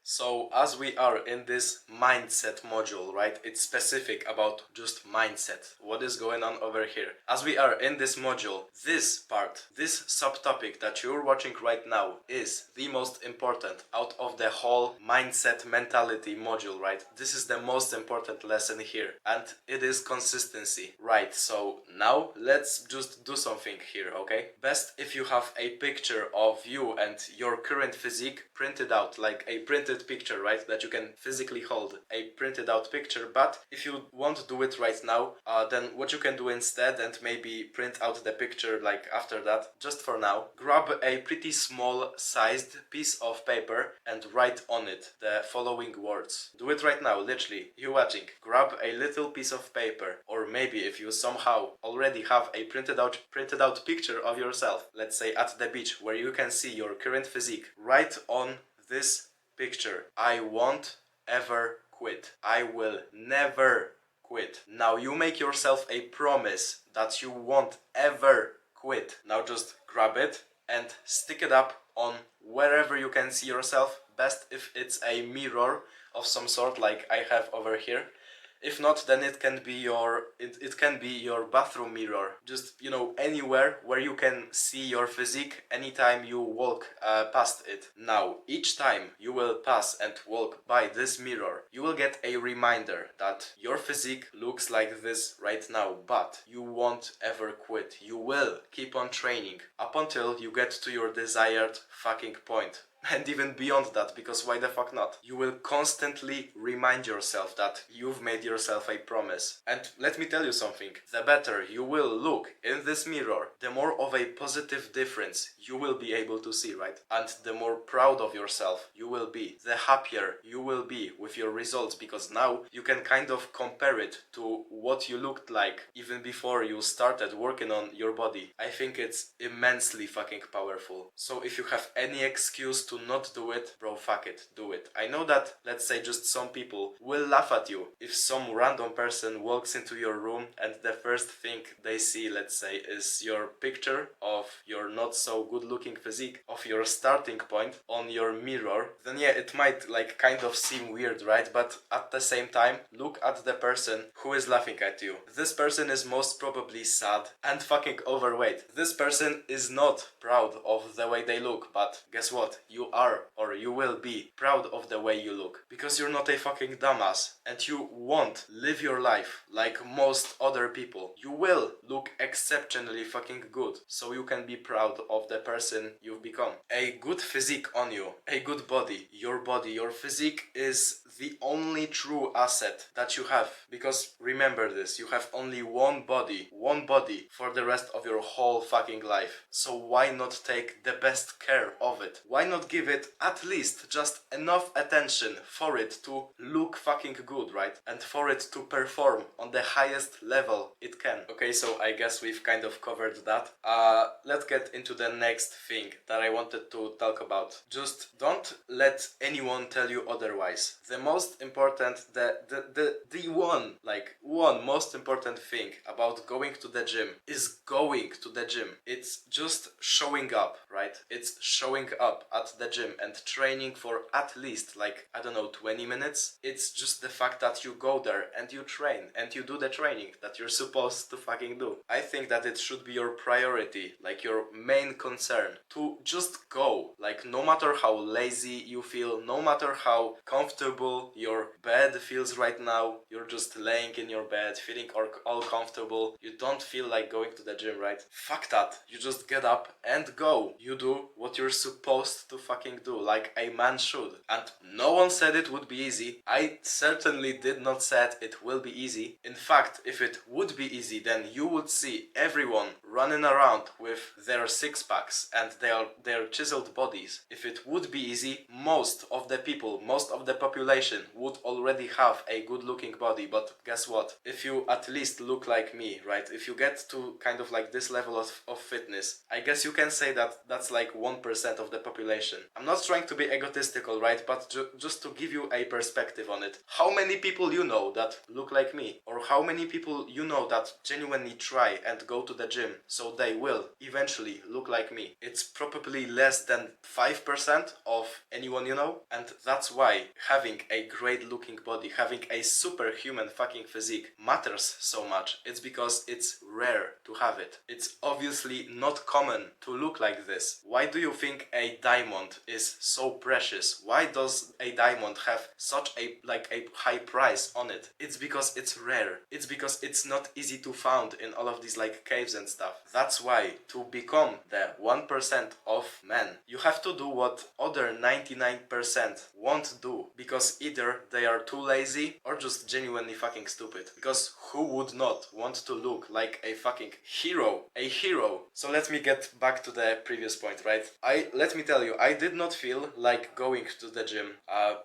So as we are in this mindset module, right? It's specific about just mindset. What is going on over here? As we are in this module, this part, this subtopic that you're watching right now is the most important out of the whole mindset mentality module, right? This is the most important lesson here, and it is consistency, right? So now let's just do something here, okay? Best if you have a picture of you and your current physique printed out, like a printed picture, right? That you can physically hold, a printed out picture. But if you want to do it right now, then what you can do instead, and maybe print out the picture like after that, just for now, grab a pretty small sized piece of paper and write on it the following words. Do it right now, literally, you watching. Grab a little piece of paper, or maybe if you somehow already have a printed out picture of yourself, let's say at the beach where you can see your current physique, write on this picture, I won't ever quit. I will never quit. Now you make yourself a promise that you won't ever quit. Now just grab it and stick it up on wherever you can see yourself. Best if it's a mirror of some sort like I have over here. If not, then it can be your bathroom mirror. Just, anywhere where you can see your physique anytime you walk past it. Now, each time you will pass and walk by this mirror, you will get a reminder that your physique looks like this right now, but you won't ever quit. You will keep on training up until you get to your desired fucking point. And even beyond that, because why the fuck not? You will constantly remind yourself that you've made yourself a promise. And let me tell you something, the better you will look in this mirror, the more of a positive difference you will be able to see, right? And the more proud of yourself you will be, the happier you will be with your results, because now you can kind of compare it to what you looked like even before you started working on your body. I think it's immensely fucking powerful. So if you have any excuse to not do it, bro, fuck it, do it. I know that, let's say, just some people will laugh at you if some random person walks into your room and the first thing they see, let's say, is your picture of your not so good looking physique, of your starting point on your mirror. Then yeah, it might like kind of seem weird, right? But at the same time, look at the person who is laughing at you. This person is most probably sad and fucking overweight. This person is not proud of the way they look, but guess what? You are, or you will be, proud of the way you look. Because you're not a fucking dumbass, and you won't live your life like most other people. You will look exceptionally fucking good, so you can be proud of the person you've become. A good physique on you, a good body, your physique is the only true asset that you have. Because remember this, you have only one body for the rest of your whole fucking life. So why not take the best care of it? Why not give it at least just enough attention for it to look fucking good, right? And for it to perform on the highest level it can. Okay, so I guess we've kind of covered that. Let's get into the next thing that I wanted to talk about. Just don't let anyone tell you otherwise. The most important, one most important thing about going to the gym is going to the gym. It's just showing up, right? It's showing up at the gym and training for at least 20 minutes. It's just the fact that you go there and you train and you do the training that you're supposed to fucking do. I think that it should be your priority, like your main concern, to just go. Like, no matter how lazy you feel, no matter how comfortable your bed feels right now, you're just laying in your bed feeling all comfortable, you don't feel like going to the gym, right? Fuck that. You just get up and go. You do what you're supposed to fucking do, like a man should. And no one said it would be easy. I certainly did not say it will be easy. In fact, if it would be easy, then you would see everyone running around with their six packs and their chiseled bodies. If it would be easy, most of the people, most of the population would already have a good looking body. But guess what? If you at least look like me, right? If you get to kind of like this level of fitness, I guess you can say that that's like 1% of the population. imagine. I'm not trying to be egotistical, right? But just to give you a perspective on it. How many people you know that look like me? Or how many people you know that genuinely try and go to the gym so they will eventually look like me? It's probably less than 5% of anyone you know. And that's why having a great looking body, having a superhuman fucking physique matters so much. It's because it's rare to have it. It's obviously not common to look like this. Why do you think a diamond is so precious? Why does a diamond have such a high price on it? It's because it's rare. It's because it's not easy to found in all of these like caves and stuff. That's why to become the 1% of men, you have to do what other 99% won't do, because either they are too lazy or just genuinely fucking stupid. Because who would not want to look like a fucking hero? A hero. So let me get back to the previous point, right? Let me tell you, I did not feel like going to the gym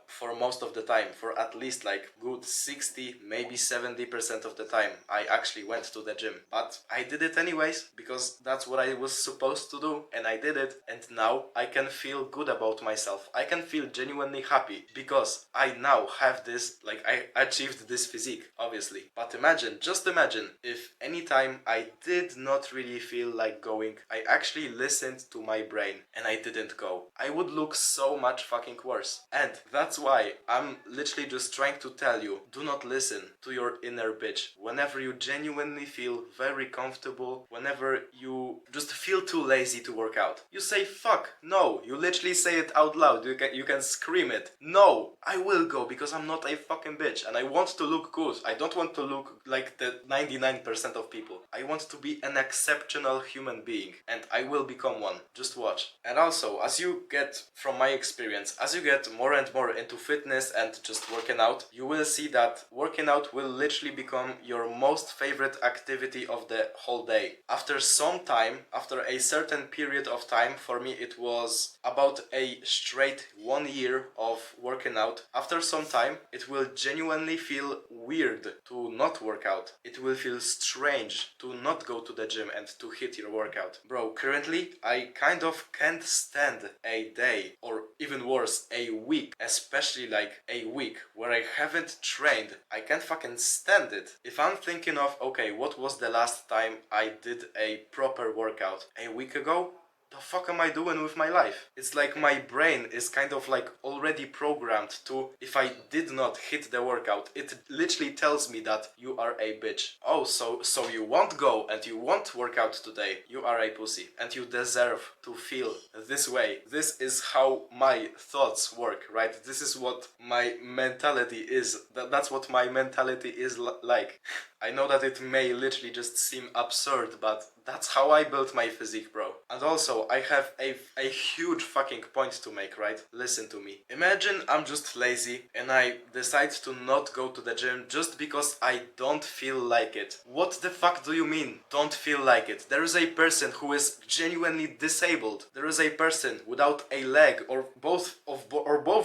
for most of the time. For at least like good 60, maybe 70% of the time I actually went to the gym. But I did it anyways, because that's what I was supposed to do, and I did it, and now I can feel good about myself. I can feel genuinely happy because I now have this, like I achieved this physique, obviously. But imagine, just imagine, if anytime I did not really feel like going, I actually listened to my brain and I didn't go. I would look so much fucking worse. And that's why I'm literally just trying to tell you, do not listen to your inner bitch. Whenever you genuinely feel very comfortable, whenever you just feel too lazy to work out, you say fuck no. You literally say it out loud. You can scream it. No, I will go because I'm not a fucking bitch and I want to look good. I don't want to look like the 99% of people. I want to be an exceptional human being, and I will become one. Just watch. And also, as you get, from my experience, as you get more and more into fitness and just working out, you will see that working out will literally become your most favorite activity of the whole day. After some time, after a certain period of time, for me it was about a straight 1 year of working out. After some time, it will genuinely feel weird to not work out. It will feel strange to not go to the gym and to hit your workout. Bro, currently I kind of can't stand a day, or even worse, a week, especially like a week where I haven't trained. I can't fucking stand it. If I'm thinking of, okay, what was the last time I did a proper workout? A week ago? The fuck am I doing with my life? It's like my brain is kind of like already programmed to, if I did not hit the workout, it literally tells me that you are a bitch. Oh, so you won't go and you won't work out today. You are a pussy and you deserve to feel this way. This is how my thoughts work, right? This is what my mentality is. That's what my mentality is like. I know that it may literally just seem absurd, but that's how I built my physique, bro. And also, I have a huge fucking point to make, right? Listen to me. Imagine I'm just lazy and I decide to not go to the gym just because I don't feel like it. What the fuck do you mean, don't feel like it? There is a person who is genuinely disabled. There is a person without a leg or both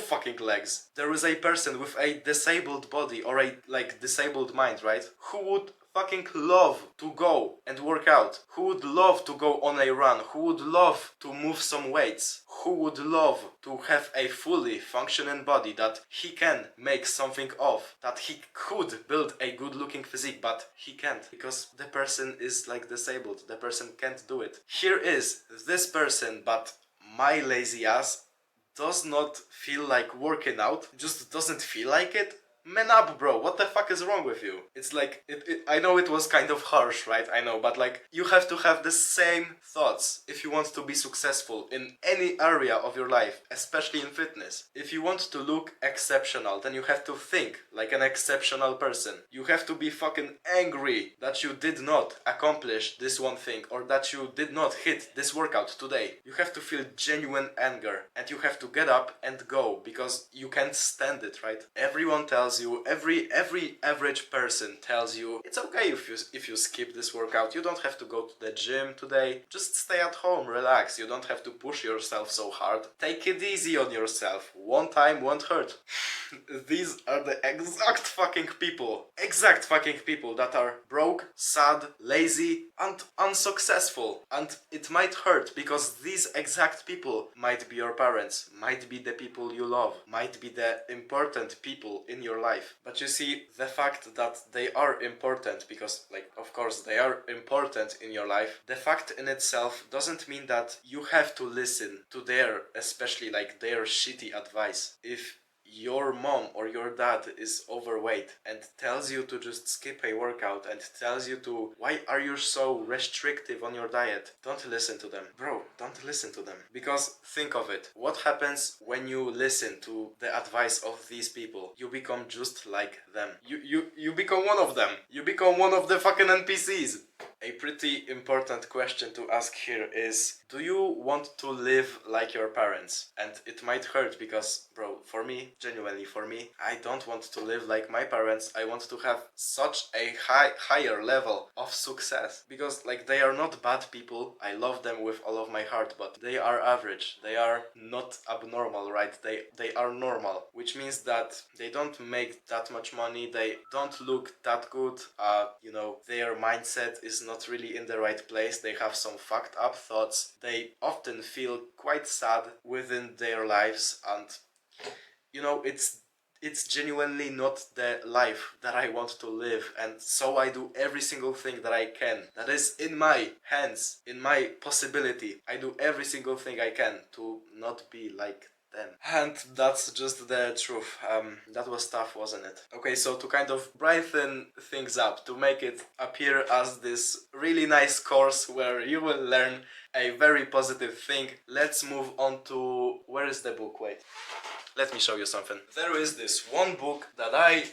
fucking legs. There is a person with a disabled body or a disabled mind, right? Who would fucking love to go and work out? Who would love to go on a run? Who would love to move some weights? Who would love to have a fully functioning body that he can make something of? That he could build a good looking physique, but he can't because the person is like disabled. The person can't do it. Here is this person, but my lazy ass does not feel like working out, just doesn't feel like it. Man up, bro, what the fuck is wrong with you? It's like, I know it was kind of harsh, right? I know, but like, you have to have the same thoughts if you want to be successful in any area of your life, especially in fitness. If you want to look exceptional, then you have to think like an exceptional person. You have to be fucking angry that you did not accomplish this one thing, or that you did not hit this workout today. You have to feel genuine anger, and you have to get up and go, because you can't stand it, right? Everyone tells you, every average person tells you, it's okay if you skip this workout. You don't have to go to the gym today. Just stay at home, relax. You don't have to push yourself so hard. Take it easy on yourself. One time won't hurt. These are the exact fucking people that are broke, sad, lazy, and unsuccessful. And it might hurt because these exact people might be your parents, might be the people you love, might be the important people in your life. But you see, the fact that they are important, because, like, of course, they are important in your life, the fact in itself doesn't mean that you have to listen to their, especially like their shitty advice. If your mom or your dad is overweight and tells you to just skip a workout and tells you to, why are you so restrictive on your diet, don't listen to them, bro. Don't listen to them, because think of it, what happens when you listen to the advice of these people? You become just like them. You become one of them. You become one of the fucking NPCs. A pretty important question to ask here is, do you want to live like your parents? And it might hurt because, bro, for me, genuinely for me, I don't want to live like my parents. I want to have such a higher level of success, because like they are not bad people. I love them with all of my heart, but they are average. They are not abnormal, right? They are normal, which means that they don't make that much money. They don't look that good. Their mindset is not really in the right place. They have some fucked up thoughts. They often feel quite sad within their lives, and it's genuinely not the life that I want to live. And so I do every single thing that I can, that is in my hands, in my possibility. I do every single thing I can to not be like them. And that's just the truth. That was tough, wasn't it? Okay, so to kind of brighten things up, to make it appear as this really nice course where you will learn a very positive thing, let's move on to... Where is the book? Wait. Let me show you something. There is this one book that I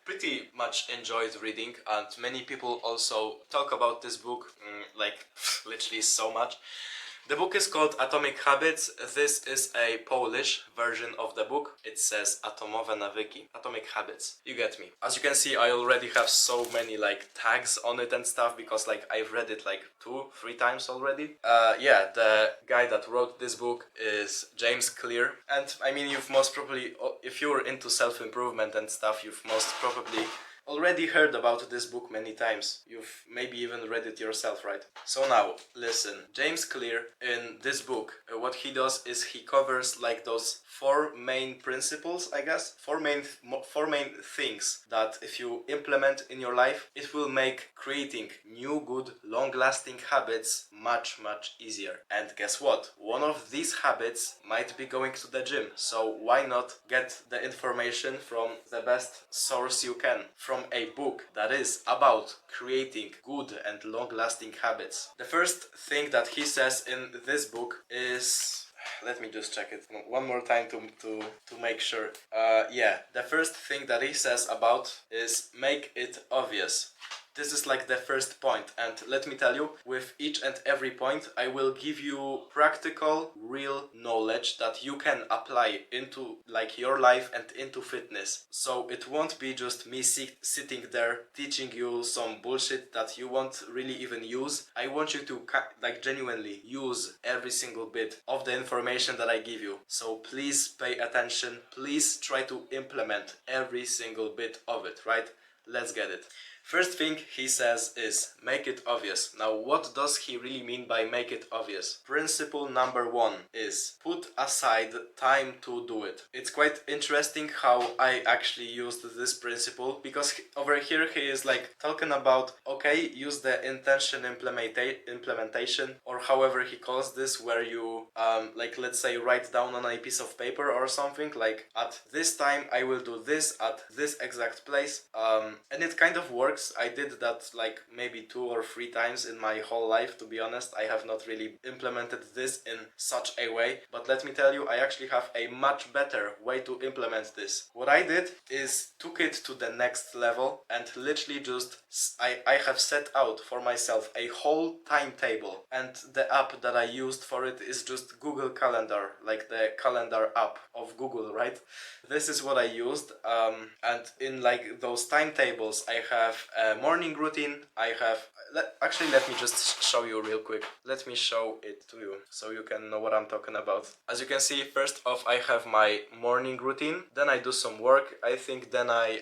pretty much enjoyed reading, and many people also talk about this book, like literally so much. The book is called Atomic Habits. This is a Polish version of the book. It says Atomowe Nawyki. Atomic Habits. You get me. As you can see, I already have so many like tags on it and stuff, because like I've read it like 2-3 times already. Yeah, the guy that wrote this book is James Clear. And I mean, you've most probably, if you're into self-improvement and stuff, you've most probably already heard about this book many times. You've maybe even read it yourself, right? So now, listen. James Clear, in this book, what he does is he covers like those 4 main principles, I guess. 4 main things that if you implement in your life, it will make creating new, good, long-lasting habits much, much easier. And guess what? One of these habits might be going to the gym. So why not get the information from the best source you can, from a book that is about creating good and long-lasting habits. The first thing that he says in this book is... Let me just check it one more time to make sure. Yeah, the first thing that he says about is make it obvious. This is like the first point, and let me tell you, with each and every point I will give you practical, real knowledge that you can apply into like your life and into fitness. So it won't be just me sitting there teaching you some bullshit that you won't really even use. I want you to like genuinely use every single bit of the information that I give you. So please pay attention, please try to implement every single bit of it, right? Let's get it. First thing he says is make it obvious. Now, what does he really mean by make it obvious? Principle number 1 is put aside time to do it. It's quite interesting how I actually used this principle, because over here he is like talking about, okay, use the intention implementation, or however he calls this, where you like, let's say, write down on a piece of paper or something, like at this time I will do this at this exact place, and it kind of works. I did that like maybe 2 or 3 times in my whole life, to be honest. I have not really implemented this in such a way, but let me tell you, I actually have a much better way to implement this. What I did is took it to the next level, and literally just I have set out for myself a whole timetable, and the app that I used for it is just Google Calendar, like the calendar app of Google, right? This is what I used, and in like those timetables I have a morning routine. Actually, let me just show you real quick. Let me show it to you so you can know what I'm talking about. As you can see, first off, I have my morning routine. Then I do some work. I think then I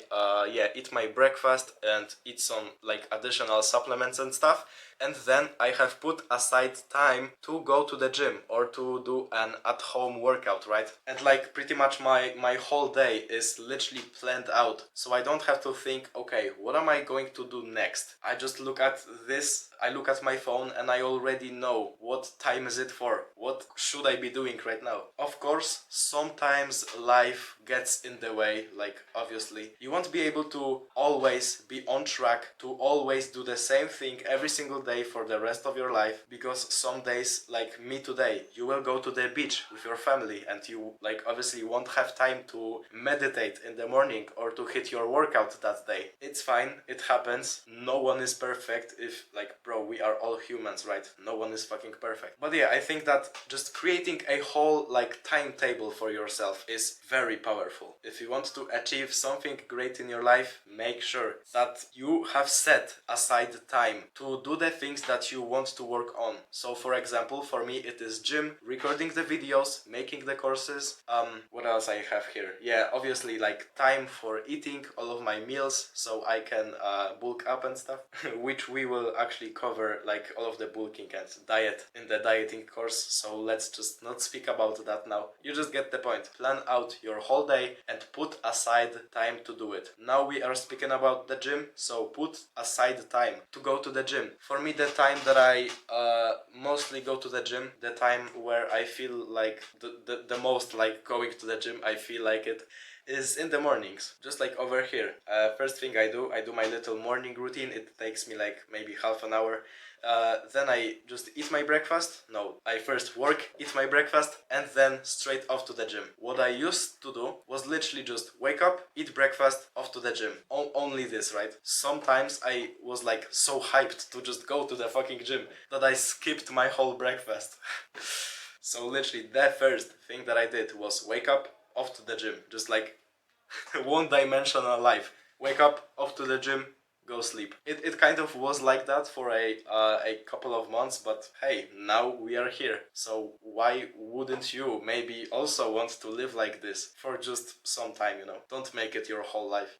eat my breakfast and eat some like additional supplements and stuff. And then I have put aside time to go to the gym or to do an at-home workout, right? And like pretty much my whole day is literally planned out. So I don't have to think, okay, what am I going to do next? I just look at this, I look at my phone and I already know what time is it for? What should I be doing right now? Of course, sometimes life gets in the way, like obviously. You won't be able to always be on track, to always do the same thing every single day for the rest of your life, because some days, like me today, you will go to the beach with your family and you like obviously won't have time to meditate in the morning or to hit your workout that day. It's fine, it happens. No one is perfect. If like bro, we are all humans, right? No one is fucking perfect. But yeah, I think that just creating a whole like timetable for yourself is very powerful. If you want to achieve something great in your life, make sure that you have set aside time to do the things that you want to work on. So for example, for me it is gym, recording the videos, making the courses. What else I have here? Yeah, obviously like time for eating all of my meals so I can bulk up and stuff, which we will actually cover like all of the bulking and diet in the dieting course. So let's just not speak about that now. You just get the point. Plan out your whole day and put aside time to do it. Now we are speaking about the gym, so put aside time to go to the gym. For me, the time that I mostly go to the gym, the time where I feel like the most like going to the gym, I feel like it, is in the mornings, just like over here. First thing I do my little morning routine. It takes me like maybe half an hour. Then I just eat my breakfast. No, I first work, eat my breakfast, and then straight off to the gym. What I used to do was literally just wake up, eat breakfast, off to the gym. Only this, right? Sometimes I was like so hyped to just go to the fucking gym that I skipped my whole breakfast. So literally the first thing that I did was wake up, off to the gym. Just like one-dimensional life. Wake up, off to the gym, go sleep. It kind of was like that for a couple of months, but hey, now we are here. So why wouldn't you maybe also want to live like this for just some time, you know? Don't make it your whole life.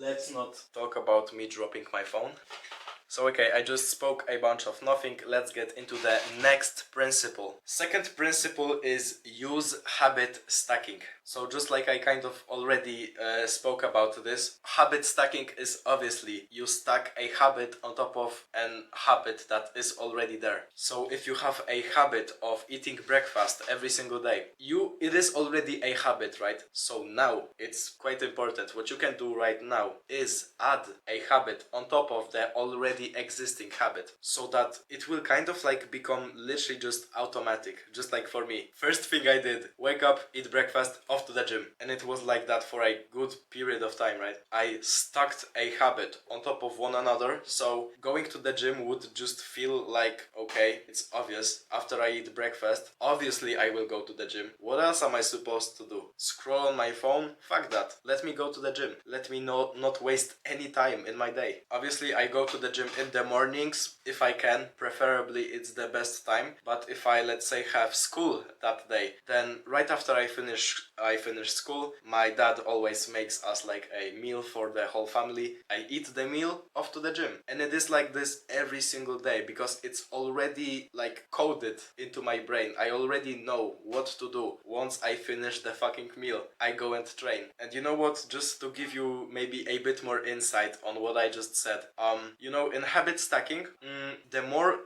Let's not talk about me dropping my phone. So okay, I just spoke a bunch of nothing. Let's get into the next principle. Second principle is use habit stacking. So just like I kind of already spoke about this, habit stacking is obviously you stack a habit on top of an habit that is already there. So if you have a habit of eating breakfast every single day, it is already a habit, right? So now it's quite important. What you can do right now is add a habit on top of the already existing habit, so that it will kind of like become literally just automatic. Just like for me, first thing I did, wake up, eat breakfast, off to the gym. And it was like that for a good period of time, right? I stacked a habit on top of one another, so going to the gym would just feel like, okay, it's obvious. After I eat breakfast, obviously I will go to the gym. What else am I supposed to do? Scroll on my phone? Fuck that. Let me go to the gym. Let me not waste any time in my day. Obviously I go to the gym in the mornings if I can. Preferably it's the best time. But if I, let's say, have school that day, then right after I finish school, my dad always makes us like a meal for the whole family. I eat the meal, off to the gym. And it is like this every single day because it's already like coded into my brain. I already know what to do once I finish the fucking meal. I go and train. And you know what? Just to give you maybe a bit more insight on what I just said. You know, in habit stacking, the more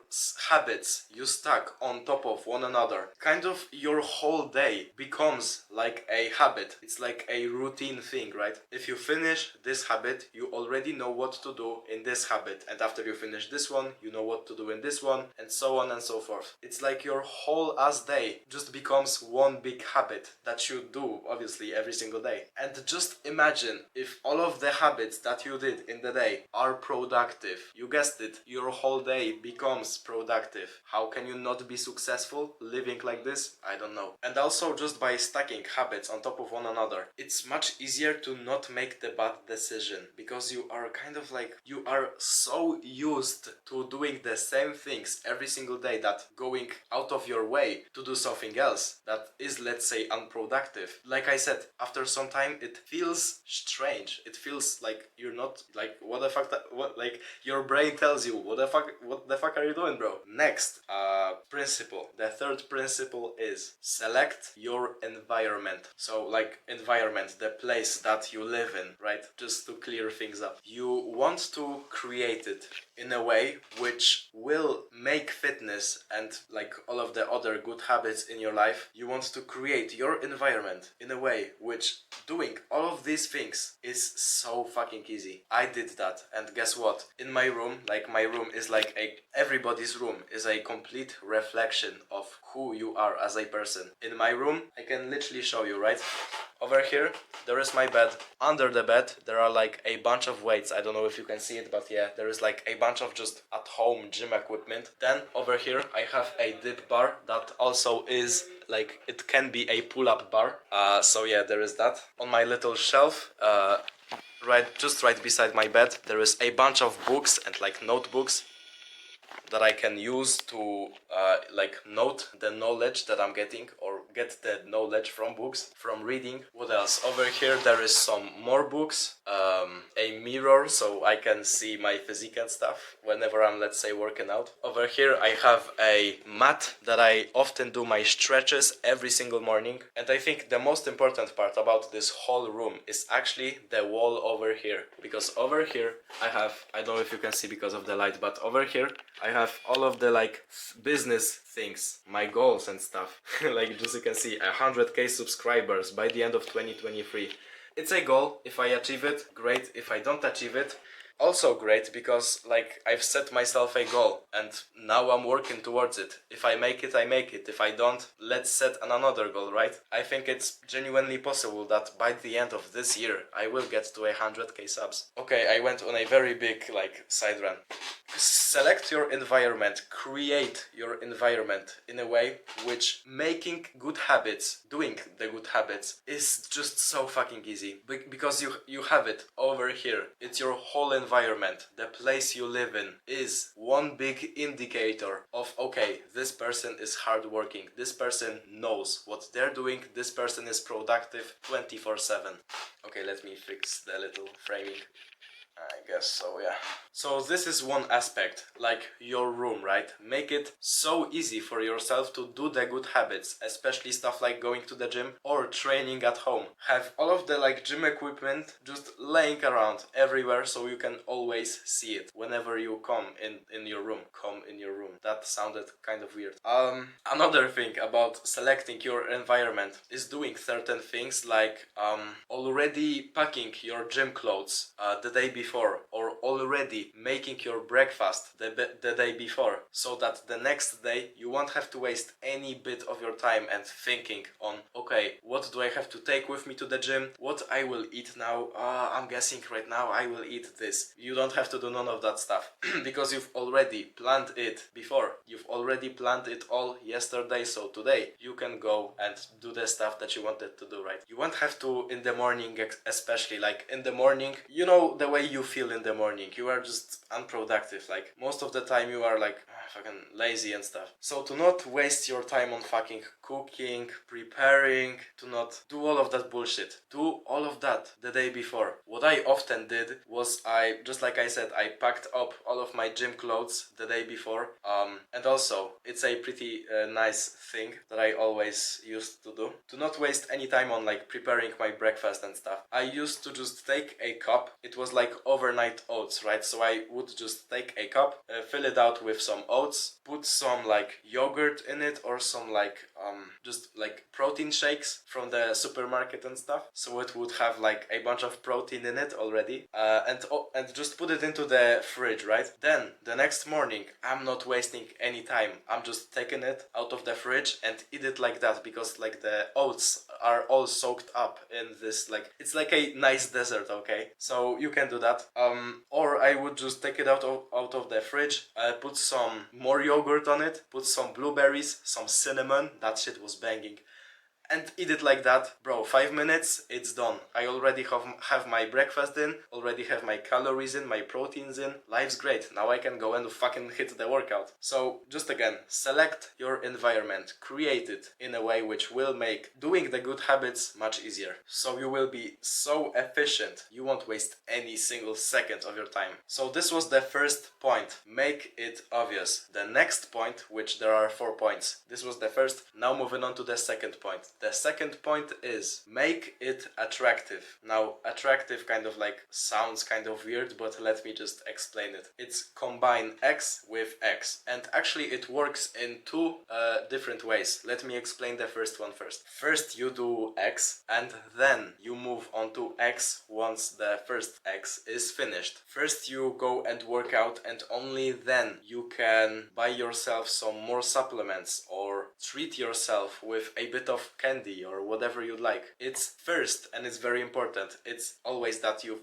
habits you stack on top of one another, kind of your whole day becomes like a habit. It's like a routine thing, right? If you finish this habit, you already know what to do in this habit. And after you finish this one, you know what to do in this one, and so on and so forth. It's like your whole ass day just becomes one big habit that you do, obviously, every single day. And just imagine if all of the habits that you did in the day are productive. You guessed it, your whole day becomes productive. How can you not be successful living like this? I don't know. And also, just by stacking habits on top of one another, it's much easier to not make the bad decision, because you are kind of like, you are so used to doing the same things every single day that going out of your way to do something else that is, let's say, unproductive. Like I said, after some time it feels strange. It feels like you're not, like, what the fuck, what, like, your brain tells you, what the fuck are you doing, bro? Next principle, the third principle is select your environment. So, like, environment, the place that you live in, right? Just to clear things up, you want to create it in a way which will make fitness and like all of the other good habits in your life. You want to create your environment in a way which doing all of these things is so fucking easy. I did that, and guess what? In my room, like, my room is like everybody's room is a complete reflection of who you are as a person. In my room, I can literally show you, right? Over here, there is my bed. Under the bed, there are like a bunch of weights. I don't know if you can see it, but yeah, there is like a bunch of just at-home gym equipment. Then over here, I have a dip bar that also is like, it can be a pull-up bar. So yeah, there is that. On my little shelf, just right beside my bed, there is a bunch of books and like notebooks that I can use to like note the knowledge that I'm getting, or get the knowledge from books, from reading. What else? Over here there is some more books, a mirror so I can see my physique and stuff whenever I'm, let's say, working out. Over here I have a mat that I often do my stretches every single morning. And I think the most important part about this whole room is actually the wall over here, because over here I have, I don't know if you can see because of the light, but over here I have all of the like business things, my goals and stuff. Like, just you can see 100k subscribers by the end of 2023. It's a goal. If I achieve it, great. If I don't achieve it, also great, because like, I've set myself a goal and now I'm working towards it. If I make it, I make it. If I don't, let's set another goal, right? I think it's genuinely possible that by the end of this year I will get to 100k subs. Okay, I went on a very big like side run. Select your environment, create your environment in a way which making good habits, doing the good habits, is just so fucking easy. Because you have it over here. It's your whole environment. The place you live in is one big indicator of, okay, this person is hardworking, this person knows what they're doing, this person is productive 24/7. Okay, let me fix the little framing. I guess so, yeah. So this is one aspect, like your room, right? Make it so easy for yourself to do the good habits, especially stuff like going to the gym or training at home. Have all of the like gym equipment just laying around everywhere so you can always see it whenever you come in your room. Come in your room. That sounded kind of weird. Another thing about selecting your environment is doing certain things like already packing your gym clothes the day before, or already making your breakfast the day before, so that the next day you won't have to waste any bit of your time and thinking on, okay, what do I have to take with me to the gym, what I will eat now. I'm guessing right now I will eat this. You don't have to do none of that stuff because you've already planned it before. You've already planned it all yesterday, so today you can go and do the stuff that you wanted to do, right? You won't have to in the morning, especially like in the morning, you know, the way you feel in the morning, you are just unproductive. Like, most of the time you are like fucking lazy and stuff. So to not waste your time on fucking cooking, preparing, to not do all of that bullshit, do all of that the day before. What I often did was, just like I said, I packed up all of my gym clothes the day before. And also, it's a pretty nice thing that I always used to do, to not waste any time on like preparing my breakfast and stuff. I used to just take a cup. It was like overnight oats, right? So I would just take a cup, fill it out with some oats, put some like yogurt in it, or some like just like protein shakes from the supermarket and stuff, so it would have like a bunch of protein in it already, and just put it into the fridge, right? Then the next morning I'm not wasting any time. I'm just taking it out of the fridge and eat it like that, because like the oats are all soaked up in this, like, it's like a nice dessert, okay? So you can do that. that. Or I would just take it out of the fridge, put some more yogurt on it, put some blueberries, some cinnamon, that shit was banging, and eat it like that. Bro, 5 minutes, it's done. I already have my breakfast in, already have my calories in, my proteins in. Life's great. Now I can go and fucking hit the workout. So just again, select your environment, create it in a way which will make doing the good habits much easier. So you will be so efficient, you won't waste any single second of your time. So this was the first point, make it obvious. The next point, which there are 4 points, this was the first. Now moving on to the second point. The second point is make it attractive. Now, attractive kind of like sounds kind of weird, but let me just explain it. It's combine X with X, and actually it works in 2 different ways. Let me explain the first one first. First you do X, and then you move on to X once the first X is finished. First you go and work out, and only then you can buy yourself some more supplements or treat yourself with a bit of candy or whatever you like. It's first, and it's very important. It's always that you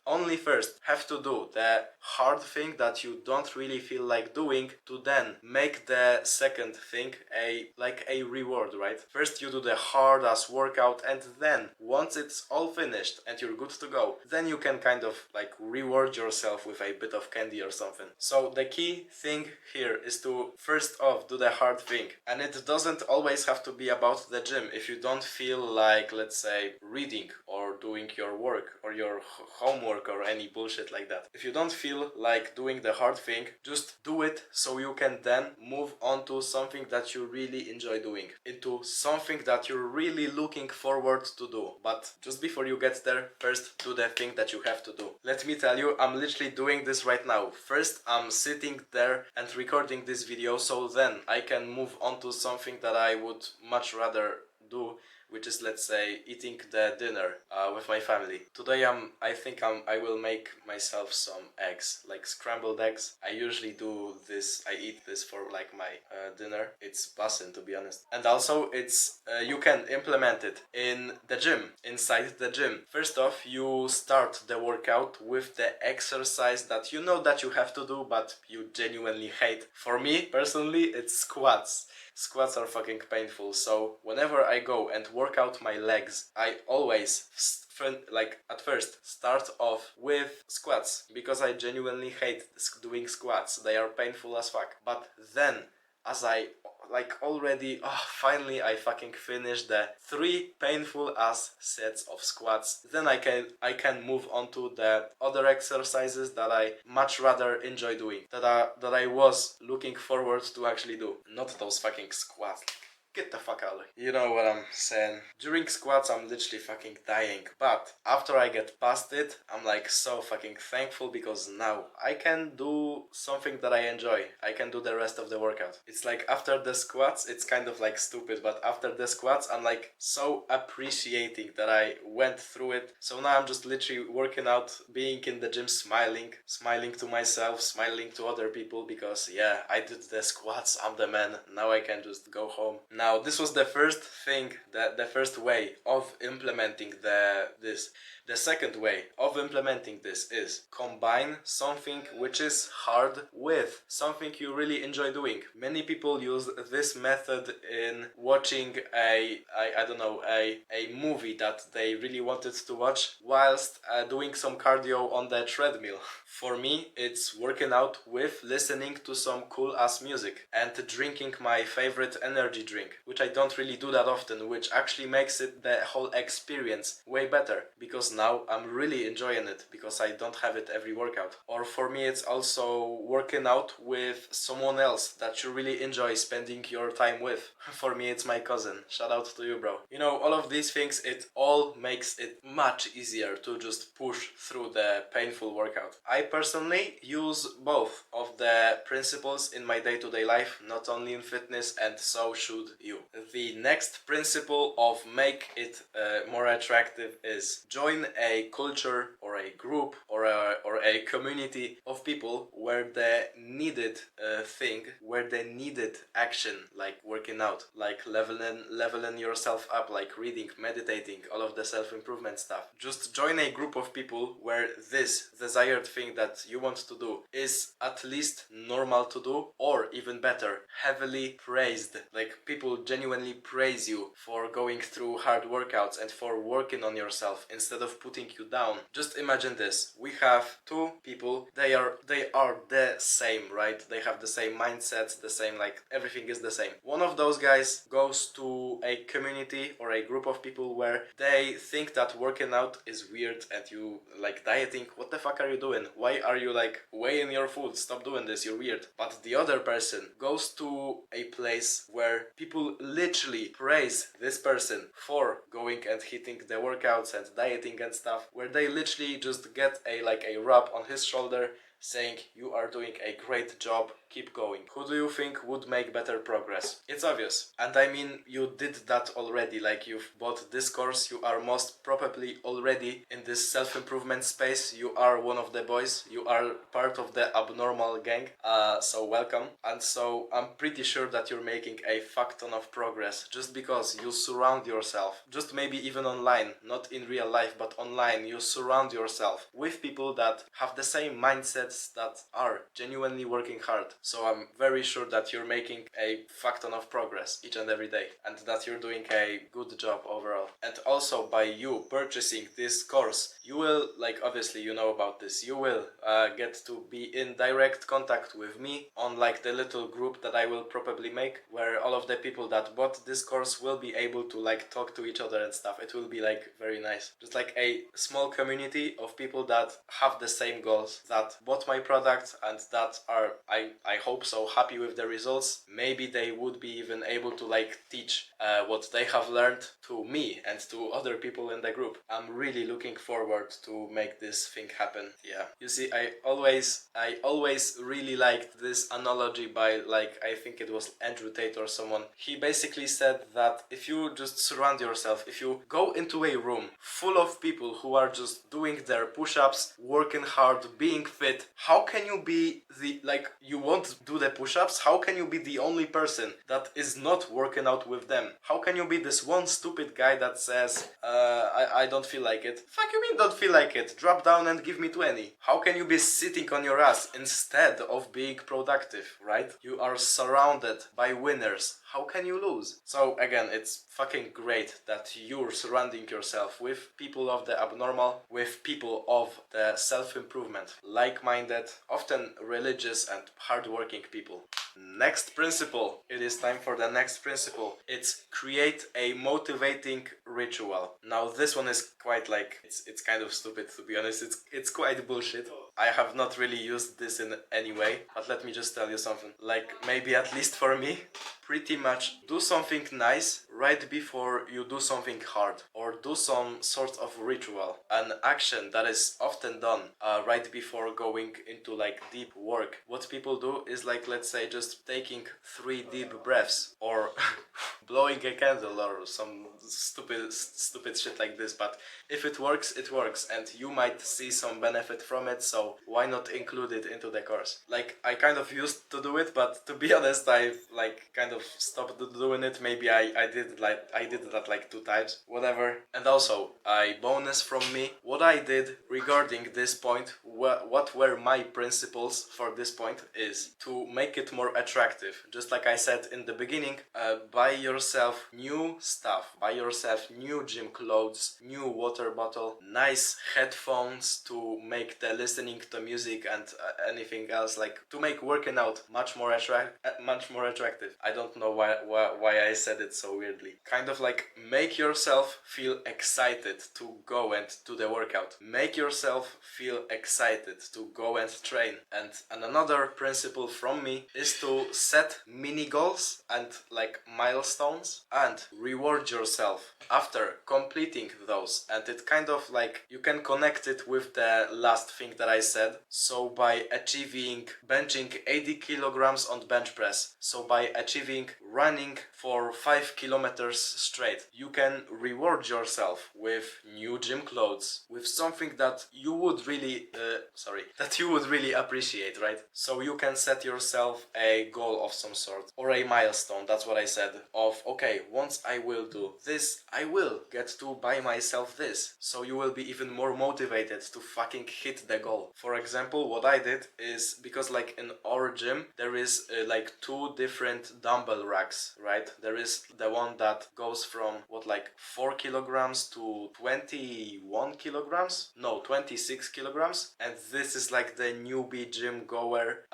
only first have to do the hard thing that you don't really feel like doing, to then make the second thing a reward, right? First you do the hard ass workout, and then once it's all finished and you're good to go, then you can kind of like reward yourself with a bit of candy or something. So the key thing here is to first off do the hard thing, and it doesn't always have to be about the gym. If you don't feel like, let's say, reading or doing your work or your homework or any bullshit like that, if you don't feel like doing the hard thing, just do it so you can then move on to something that you really enjoy doing, into something that you're really looking forward to do. But just before you get there, first do the thing that you have to do. Let me tell you, I'm literally doing this right now. First I'm sitting there and recording this video, so then I can move on to something that I would much rather do, which is, let's say, eating the dinner with my family. Today I will make myself some eggs, like scrambled eggs. I usually do this, I eat this for like my dinner. It's bussin', to be honest. And also it's, you can implement it in the gym, inside the gym. First off, you start the workout with the exercise that you know that you have to do, but you genuinely hate. For me, personally, it's squats. Squats are fucking painful, so whenever I go and work out my legs, I always at first start off with squats, because I genuinely hate doing squats. They are painful as fuck. But then, as I finally I fucking finished the 3 painful ass sets of squats, then I can move on to the other exercises that I much rather enjoy doing, that I was looking forward to actually do, not those fucking squats. Get the fuck out of here. You know what I'm saying. During squats, I'm literally fucking dying. But after I get past it, I'm like so fucking thankful, because now I can do something that I enjoy. I can do the rest of the workout. It's like after the squats, it's kind of like stupid, but after the squats, I'm like so appreciating that I went through it. So now I'm just literally working out, being in the gym, smiling to myself, smiling to other people, because yeah, I did the squats, I'm the man. Now I can just go home. Now, this was the first thing, the first way of implementing this. The second way of implementing this is combine something which is hard with something you really enjoy doing. Many people use this method in watching a movie that they really wanted to watch whilst doing some cardio on the treadmill. For me, it's working out with listening to some cool ass music and drinking my favorite energy drink, which I don't really do that often, which actually makes it the whole experience way better, because now I'm really enjoying it, because I don't have it every workout. Or for me, it's also working out with someone else that you really enjoy spending your time with. For me, it's my cousin. Shout out to you, bro. You know, all of these things, it all makes it much easier to just push through the painful workout. I personally use both of the principles in my day-to-day life, not only in fitness, and so should you. The next principle of make it more attractive is join a culture or a group or a community of people where the needed thing, where the needed action, like working out, like leveling yourself up, like reading, meditating, all of the self-improvement stuff. Just join a group of people where this desired thing that you want to do is at least normal to do, or even better, heavily praised. Like people genuinely praise you for going through hard workouts and for working on yourself instead of putting you down. Just imagine this. We have two people, they are the same, right? They have the same mindsets, the same, like everything is the same. One of those guys goes to a community or a group of people where they think that working out is weird and you like dieting. What the fuck are you doing? Why are you like weighing your food? Stop doing this, you're weird. But the other person goes to a place where people literally praise this person for going and hitting the workouts and dieting and stuff, where they literally just get a rub on his shoulder saying you are doing a great job, keep going. Who do you think would make better progress? It's obvious. And I mean, you did that already, like you've bought this course, you are most probably already in this self-improvement space, you are one of the boys, you are part of the abnormal gang, so welcome. And so I'm pretty sure that you're making a fuck ton of progress just because you surround yourself, just maybe even online, not in real life, but online, you surround yourself with people that have the same mindsets, that are genuinely working hard. So I'm very sure that you're making a fuck ton of progress each and every day, and that you're doing a good job overall. And also by you purchasing this course, you will, like obviously you know about this, you will get to be in direct contact with me on like the little group that I will probably make, where all of the people that bought this course will be able to like talk to each other and stuff. It will be like very nice. Just like a small community of people that have the same goals, that bought my product and that are, I hope so, happy with the results. Maybe they would be even able to like teach what they have learned to me and to other people in the group. I'm really looking forward to make this thing happen. Yeah, you see, I always really liked this analogy by, like, I think it was Andrew Tate or someone. He basically said that if you just surround yourself, if you go into a room full of people who are just doing their push-ups, working hard, being fit, how can you be you won't do the push-ups? How can you be the only person that is not working out with them? How can you be this one stupid guy that says, I don't feel like it? Fuck you mean don't feel like it? Drop down and give me 20. How can you be sitting on your ass instead of being productive, right? You are surrounded by winners. How can you lose? So again, it's fucking great that you're surrounding yourself with people of the abnormal, with people of the self-improvement, like-minded, often religious and hardworking people. Next principle. It is time for the next principle. It's create a motivating ritual. Now this one is quite like, it's kind of stupid, to be honest. It's quite bullshit. I have not really used this in any way, but let me just tell you something. Like, maybe at least for me, pretty much do something nice right before you do something hard, or do some sort of ritual, an action that is often done right before going into like deep work. What people do is, like, let's say just taking 3 deep breaths, or blowing a candle, or some stupid shit like this. But if it works, it works, and you might see some benefit from it, so why not include it into the course? Like, I kind of used to do it, but to be honest, I've like kind of stopped doing it. Maybe I did that like 2 times, whatever. And also, a bonus from me, what I did regarding this point, what were my principles for this point, is to make it more attractive. Just like I said in the beginning, buy yourself new stuff, buy yourself new gym clothes, new water bottle, nice headphones to make the listening to music and anything else, like to make working out much more attractive. I don't know why I said it so weirdly. Kind of like make yourself feel excited to go and do the workout. Make yourself feel excited to go and train. And another principle from me is to set mini goals and like milestones and reward yourself yourself after completing those, and it kind of like you can connect it with the last thing that I said. So by achieving benching 80 kilograms on bench press, so by achieving running for 5 kilometers straight, you can reward yourself with new gym clothes, with something that you would really that you would really appreciate, right? So you can set yourself a goal of some sort, or a milestone. That's what I said, of okay, once I will do this, I will get to buy myself this. So you will be even more motivated to fucking hit the goal. For example, what I did is, because like in our gym there is like two different dumbbell racks, right? There is the one that goes from what, like 4 kilograms to 21 kilograms, no, 26 kilograms, and this is like the newbie gym goer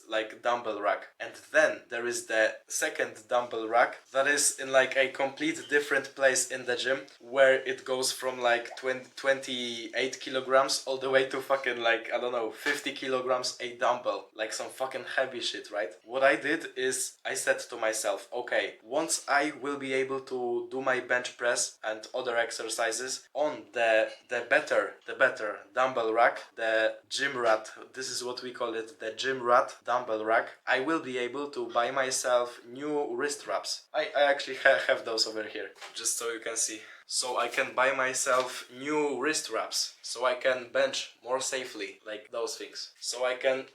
like dumbbell rack. And then there is the second dumbbell rack that is in like a complete different place in the gym, where it goes from like 28 kilograms all the way to fucking like, I don't know, 50 kilograms a dumbbell, like some fucking heavy shit, right? What I did is I said to myself, okay, once I will be able to do my bench press and other exercises on the better dumbbell rack, the gym rat, this is what we call it, the gym rat dumbbell rack, I will be able to buy myself new wrist wraps. I actually have those over here, just so you can see. So I can buy myself new wrist wraps, so I can bench more safely, like those things. So I can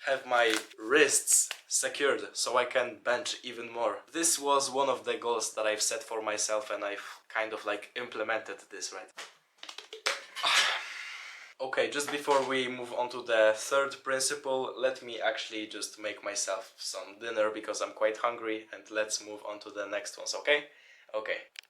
have my wrists secured, so I can bench even more. This was one of the goals that I've set for myself, and I've kind of like implemented this, right? Okay, just before we move on to the third principle, let me actually just make myself some dinner because I'm quite hungry, and let's move on to the next ones, okay? Okay.